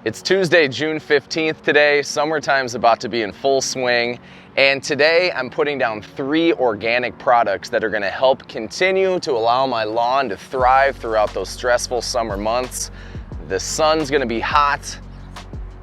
It's Tuesday, June 15th today. Summertime's about to be in full swing. And today I'm putting down 3 organic products that are gonna help continue to allow my lawn to thrive throughout those stressful summer months. The sun's gonna be hot.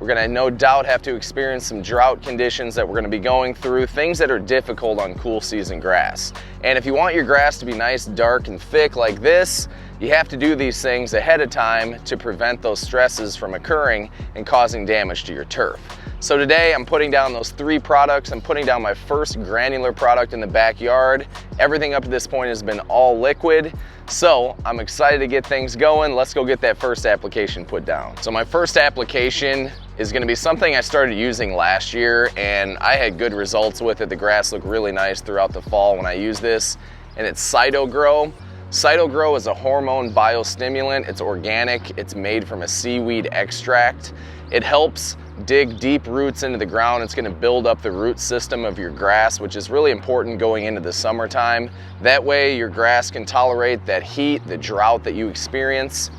We're gonna no doubt have to experience some drought conditions that we're gonna be going through, things that are difficult on cool season grass. And if you want your grass to be nice, dark, and thick like this, you have to do these things ahead of time to prevent those stresses from occurring and causing damage to your turf. So today I'm putting down those 3 products. I'm putting down my first granular product in the backyard. Everything up to this point has been all liquid. So I'm excited to get things going. Let's go get that first application put down. So my first application is gonna be something I started using last year and I had good results with it. The grass looked really nice throughout the fall when I used this, and it's Cytogrow. Cytogrow is a hormone biostimulant. It's organic. It's made from a seaweed extract. It helps dig deep roots into the ground. It's going to build up the root system of your grass, which is really important going into the summertime. That way your grass can tolerate that heat, the drought that you experience.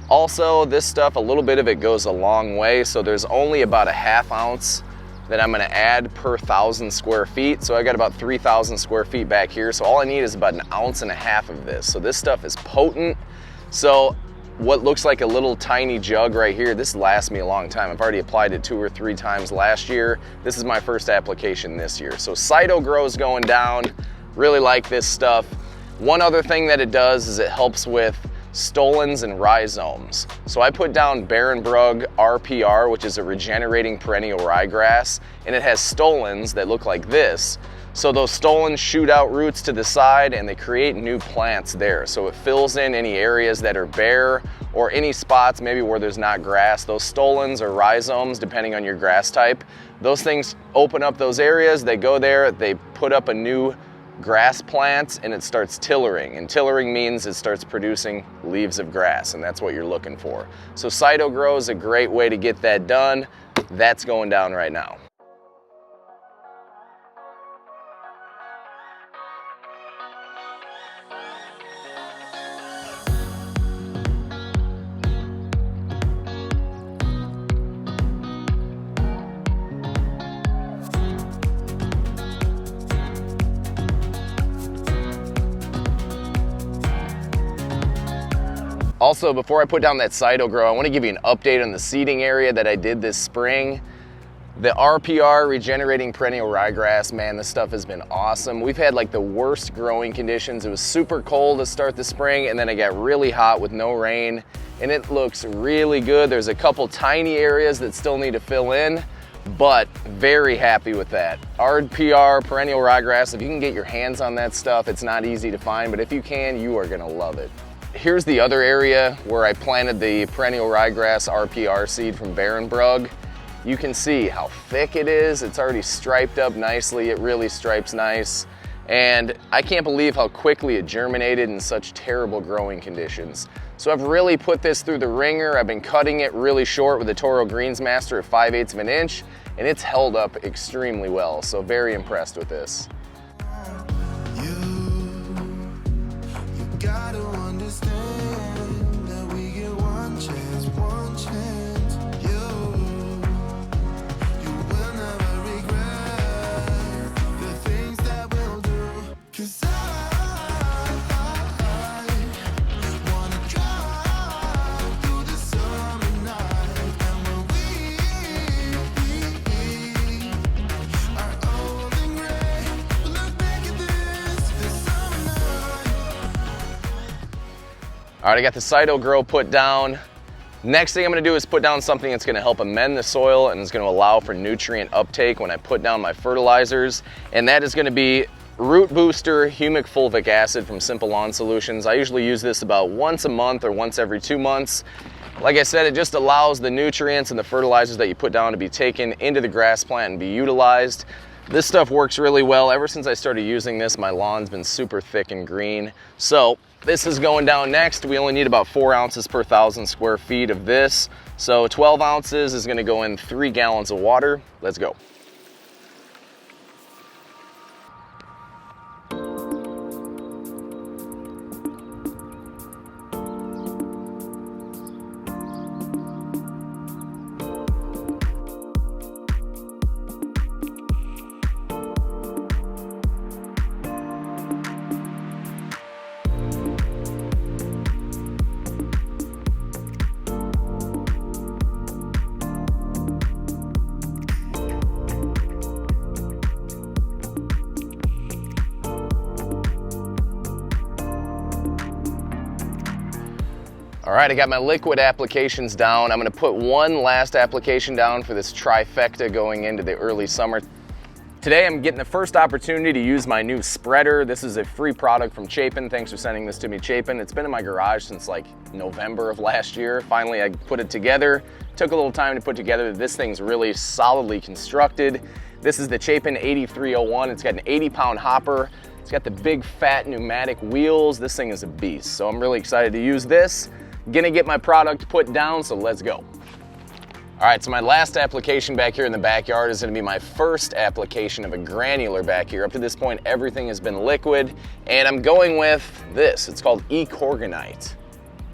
Also, this stuff, a little bit of it goes a long way. So there's only about a ½ ounce that I'm gonna add per 1,000 square feet. So I got about 3,000 square feet back here. So all I need is about 1.5 ounces of this. So this stuff is potent. So what looks like a little tiny jug right here, this lasts me a long time. I've already applied it 2 or 3 times last year. This is my first application this year. So Cytogrow is going down. Really like this stuff. One other thing that it does is it helps with stolons and rhizomes. So I put down Perennial RPR, which is a regenerating perennial ryegrass, and it has stolons that look like this. So those stolons shoot out roots to the side and they create new plants there. So it fills in any areas that are bare or any spots maybe where there's not grass. Those stolons or rhizomes, depending on your grass type, those things open up those areas, they go there, they put up a new grass plants and it starts tillering, and tillering means it starts producing leaves of grass, and that's what you're looking for. So Cytogrow is a great way to get that done. That's going down right now. Also, before I put down that Cytogrow, I want to give you an update on the seeding area that I did this spring. The RPR, regenerating perennial ryegrass, man, this stuff has been awesome. We've had like the worst growing conditions. It was super cold to start the spring, and then it got really hot with no rain, and it looks really good. There's a couple tiny areas that still need to fill in, but very happy with that. RPR, perennial ryegrass, if you can get your hands on that stuff, it's not easy to find, but if you can, you are gonna love it. Here's the other area where I planted the perennial ryegrass RPR seed from Perennial. You can see how thick it is. It's already striped up nicely. It really stripes nice. And I can't believe how quickly it germinated in such terrible growing conditions. So I've really put this through the ringer. I've been cutting it really short with a Toro Greensmaster at 5/8 of an inch, and it's held up extremely well. So very impressed with this. All right, I got the Cytogrow put down. Next thing I'm gonna do is put down something that's gonna help amend the soil and is gonna allow for nutrient uptake when I put down my fertilizers. And that is gonna be Root Booster Humic Fulvic Acid from Simple Lawn Solutions. I usually use this about once a month or once every 2 months. Like I said, it just allows the nutrients and the fertilizers that you put down to be taken into the grass plant and be utilized. This stuff works really well. Ever since I started using this, my lawn's been super thick and green. So this is going down next. We only need about 4 ounces per 1,000 square feet of this. So 12 ounces is gonna go in 3 gallons of water. Let's go. All right, I got my liquid applications down. I'm gonna put one last application down for this trifecta going into the early summer. Today I'm getting the first opportunity to use my new spreader. This is a free product from Chapin. Thanks for sending this to me, Chapin. It's been in my garage since like November of last year. Finally, I put it together. Took a little time to put together. This thing's really solidly constructed. This is the Chapin 8301. It's got an 80-pound hopper. It's got the big fat pneumatic wheels. This thing is a beast. So I'm really excited to use this. Gonna get my product put down, so let's go. All right, so my last application back here in the backyard is gonna be my first application of a granular back here. Up to this point, everything has been liquid, and I'm going with this. It's called E-Coregonite.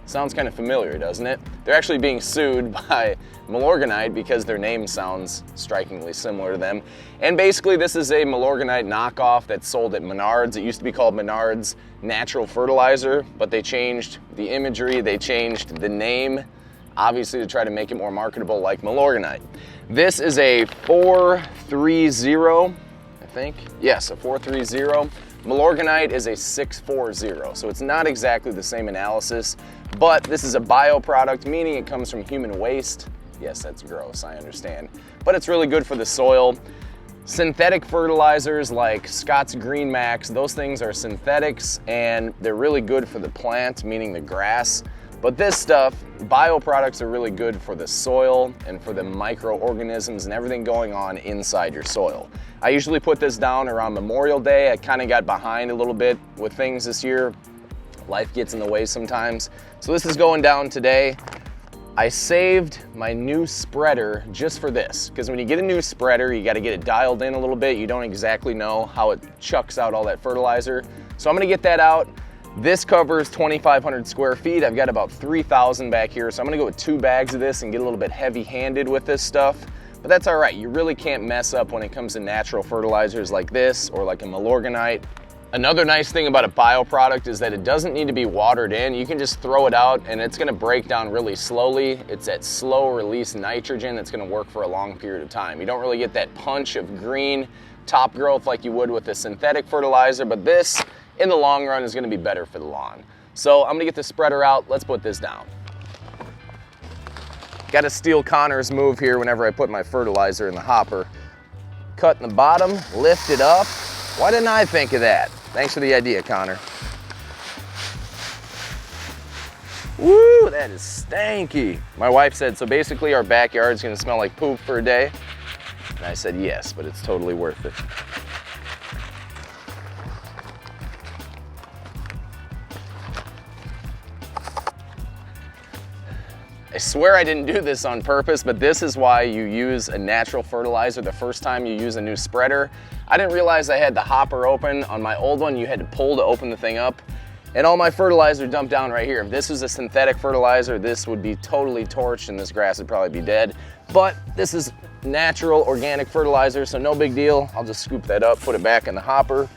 Sounds kind of familiar, doesn't it? They're actually being sued by Milorganite because their name sounds strikingly similar to them. And basically, this is a Milorganite knockoff that's sold at Menards. It used to be called Menards Natural Fertilizer, but they changed the imagery, they changed the name, obviously to try to make it more marketable like Milorganite. This is a 430, I think. Yes, a 430. Milorganite is a 640, so it's not exactly the same analysis, but this is a bio product, meaning it comes from human waste. Yes, that's gross, I understand, but it's really good for the soil. Synthetic fertilizers like Scott's Green Max, those things are synthetics and they're really good for the plant, meaning the grass. But this stuff, bioproducts are really good for the soil and for the microorganisms and everything going on inside your soil. I usually put this down around Memorial Day. I kind of got behind a little bit with things this year. Life gets in the way sometimes. So this is going down today. I saved my new spreader just for this, because when you get a new spreader, you got to get it dialed in a little bit. You don't exactly know how it chucks out all that fertilizer. So I'm going to get that out. This covers 2,500 square feet. I've got about 3,000 back here, so I'm gonna go with 2 bags of this and get a little bit heavy-handed with this stuff. But that's all right. You really can't mess up when it comes to natural fertilizers like this or like a Milorganite. Another nice thing about a bioproduct is that it doesn't need to be watered in. You can just throw it out and it's gonna break down really slowly. It's that slow release nitrogen that's gonna work for a long period of time. You don't really get that punch of green top growth like you would with a synthetic fertilizer, but this, in the long run, is gonna be better for the lawn. So I'm gonna get the spreader out. Let's put this down. Gotta steal Connor's move here whenever I put my fertilizer in the hopper. Cut in the bottom, lift it up. Why didn't I think of that? Thanks for the idea, Connor. Woo, that is stanky. My wife said, so basically our backyard's gonna smell like poop for a day. And I said, yes, but it's totally worth it. I swear I didn't do this on purpose, but this is why you use a natural fertilizer the first time you use a new spreader. I didn't realize I had the hopper open. On my old one, you had to pull to open the thing up. And all my fertilizer dumped down right here. If this was a synthetic fertilizer, this would be totally torched and this grass would probably be dead. But this is natural organic fertilizer, so no big deal. I'll just scoop that up, put it back in the hopper.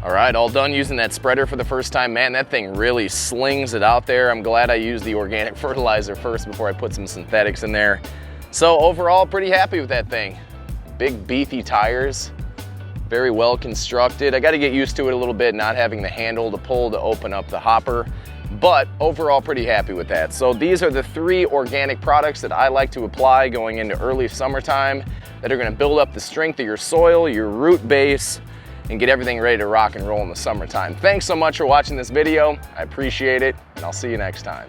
All right, all done using that spreader for the first time. Man, that thing really slings it out there. I'm glad I used the organic fertilizer first before I put some synthetics in there. So overall, pretty happy with that thing. Big beefy tires, very well constructed. I got to get used to it a little bit, not having the handle to pull to open up the hopper, but overall pretty happy with that. So these are the 3 organic products that I like to apply going into early summertime that are going to build up the strength of your soil, your root base, and get everything ready to rock and roll in the summertime. Thanks so much for watching this video. I appreciate it, and I'll see you next time.